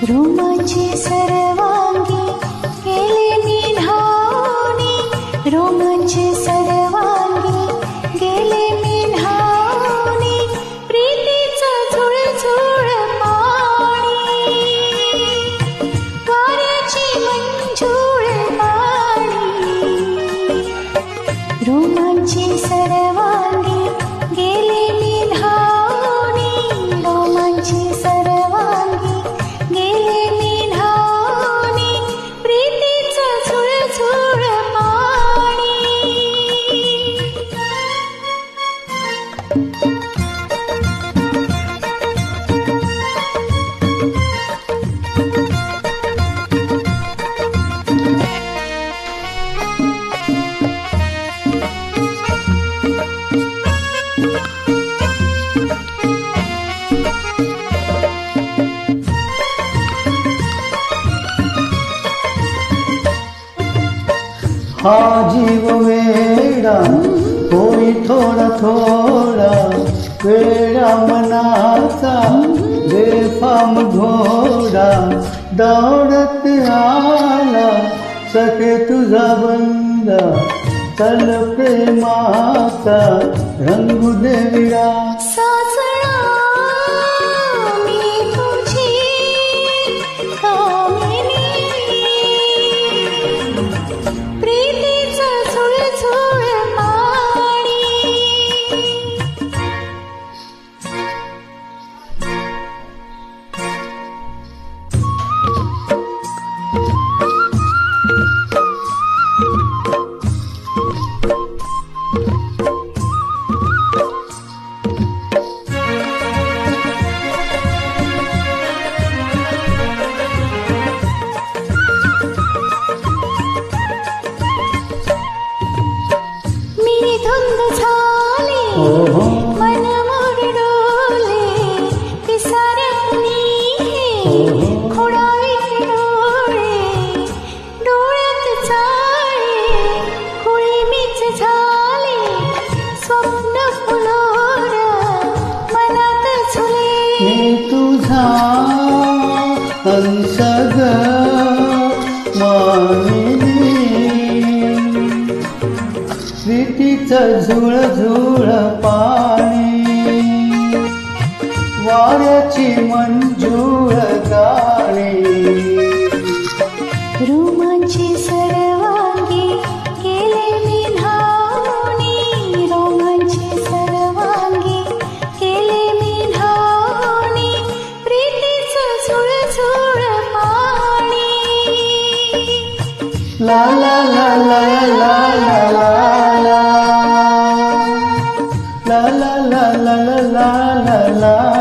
रोमांची सर्वांगी केले निधावनी, रोमांची सर्वांगी गेले निधावनी, प्रीतीचं झुळझुळ पाणी, वाऱ्याची मंजूळ पाणी, रोमांची सर्वांगी गेले निधावनी, रोमांची सर्वांगी गेले निधावनी, प्रीतीचं झुळझुळ पाणी. हा जीव वेडा होई थोडा थोडा, वेडा मनाचा बेफाम घोडा, दौडत आला सखे तुझा बंदा, चल प्रेमाचा रंगू दे विडा. सासणा मी तुझी कामिनी, प्रीतीचं झुळझुळ पाणी. मी धुंद झाले मन मुरडोले, पिसाऱ्यानी खोडावे डोळे, डोळ्यात चाळे कुळीमीच झाले, स्वप्न फुलोर मनात झुले. मी तुझा हंस ग मानिनी, प्रीतीचं झुळझुळ पाणी, वाऱ्याची मंजूळ गाणी, रोमांची सर्वांगी केले निधावनी, रोमांची सर्वांगी केले निधावनी, प्रीतीचं झुळझुळ पाणी. ला ला ला ला ला ला ला ला ला ला ला ला ला ला ला.